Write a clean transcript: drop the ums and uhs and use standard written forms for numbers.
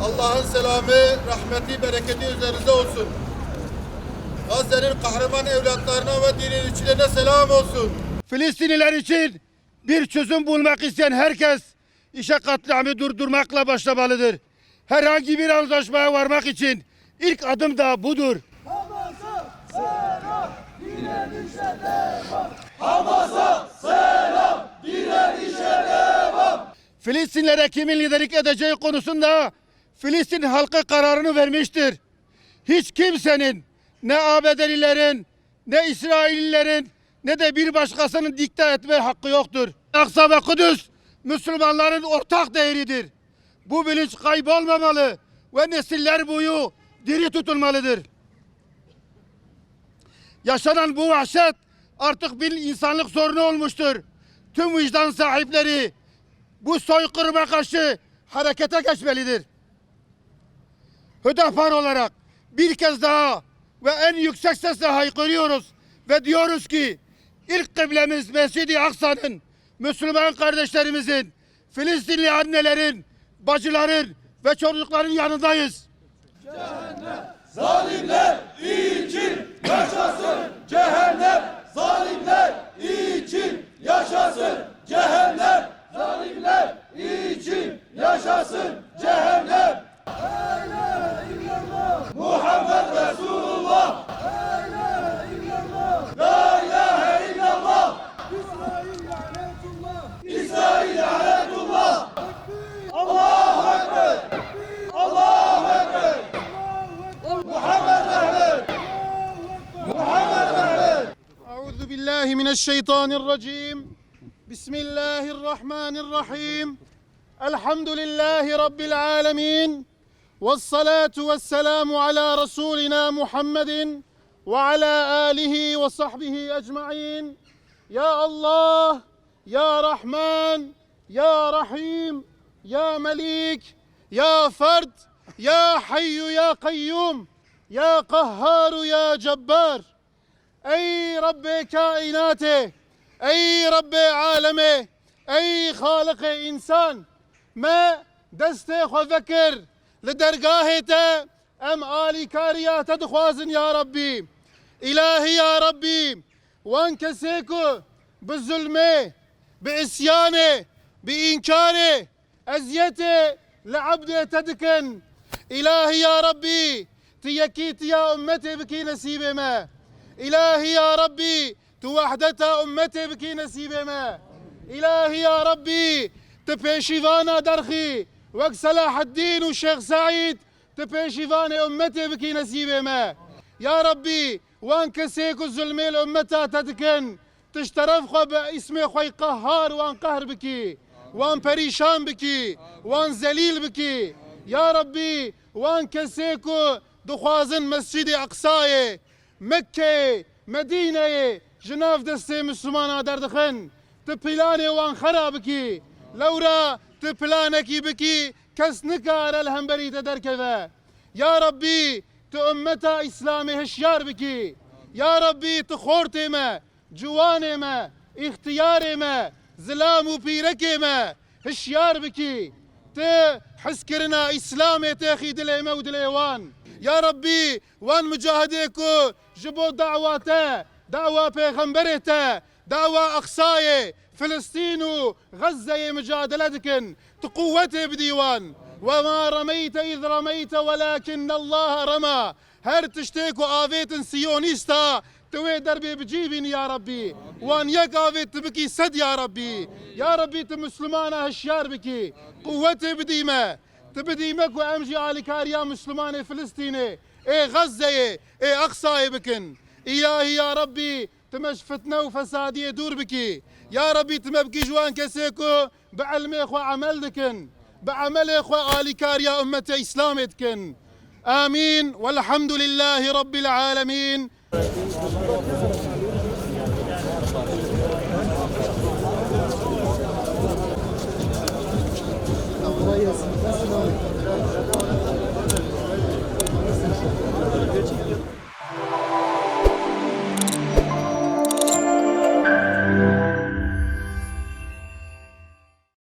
Allah'ın selamı, rahmeti, bereketi üzerinize olsun. Gazze'nin kahraman evlatlarına ve dinin içlerine selam olsun. Filistinliler için bir çözüm bulmak isteyen herkes işe katliamı durdurmakla başlamalıdır. Herhangi bir anlaşmaya varmak için ilk adım da budur. Hamas'a selam, direnişe devam. Hamas'a selam, direnişe devam. Filistinlere kimin liderlik edeceği konusunda Filistin halkı kararını vermiştir. Hiç kimsenin, ne ABD'lilerin, ne İsraillilerin, ne de bir başkasının dikte etme hakkı yoktur. Aksa ve Kudüs Müslümanların ortak değeridir. Bu bilinç kaybolmamalı ve nesiller boyu diri tutulmalıdır. Yaşanan bu vahşet artık bir insanlık sorunu olmuştur. Tüm vicdan sahipleri bu soykırıma karşı harekete geçmelidir. Hüdapar olarak bir kez daha ve en yüksek sesle haykırıyoruz ve diyoruz ki ilk kıblemiz Mescid-i Aksa'nın, Müslüman kardeşlerimizin, Filistinli annelerin, bacıların ve çocukların yanındayız. Cehennem zalimler için yaşasın. Cehennem zalimler için yaşasın. Cehennem zalimler için yaşasın. Cehennem. La ilahe illallah, Muhammed Resulullah. la ilahe illallah. La ilahe illallah. İsrail lanetullah. İsrail lanetullah. Tekbir, Allahu Ekber. Allahu Ekber. Allahu Ekber, Muhammed Mehmet. Allahu Ekber. Muhammed Mehmet. أعوذ بالله من الشيطان الرجيم بسم الله الرحمن الرحيم الحمد لله رب العالمين والصلاة والسلام على رسولنا محمد وعلى آله وصحبه أجمعين يا الله يا رحمن يا رحيم يا مليك يا فرد يا حي يا قيوم يا قهار يا جبار ey Rabbi kainatı, ey Rabbi alemi, ey Halık insan, me deste xwe vekir li dergahê te em alîkariya te dixwazin ya Rabbi. İlahi ya Rabbi, wan kesê ku bi zulmê, bi isyanê, bi înkarê, eziyetê li ebdê te dikin. İlahi ya Rabbi, tu yekî tiya ummetê bikî nesîbê me. إلهي يا ربي توحدت أمتي بكي نسيبي ما إلهي يا ربي تبيشيفانا درخي وك صلاح الدين والشيخ سعيد تبيشيفانا أمتي بكي نسيبي ما يا ربي وان كسيك الظلمي لأمتها تدكن تشترف خو باسمي خوي قهار وان قهر بكي وان بريشان بكي وان زليل بكي يا ربي وان كسيكو دخوازن مسجد أقصاي مكة مدينة جناف دستي مسلمان دردخن تبلاني وان خرابكي لورا تبلانكي بكي كس نكار الهمبري تدركذا يا ربي تأمتا إسلامي هشيار بكي يا ربي تخورتي ما جواني ما اختياري ما زلام وبيركي ما هشيار بكي تحسكرنا إسلامي تاخي دليما ودليوان يا ربي وان مجاهديكو جبو دعواته دعوة بيغمبرته دعوة أقصاي فلسطين غزة مجادلتكن تقوتي بديوان وما رميت إذ رميت ولكن الله رمى هر تشتيكو آفيت سيونيستا توي دربي بجيبين يا ربي وان يك آفيت بكي سد يا ربي يا ربي تمسلمانا هشيار بكي قوتي بديمة تبديمك وامجي على كاريا مسلمان فلسطيني اي غزة اي اقصى بكن الهي يا ربي تمش فتنة وفساد يدور بكي يا ربي تمبكي جوان كسيكو بعلمي اخو عمل دكن بعمل اخو آل كاريا امة اسلام دكن امين والحمد لله رب العالمين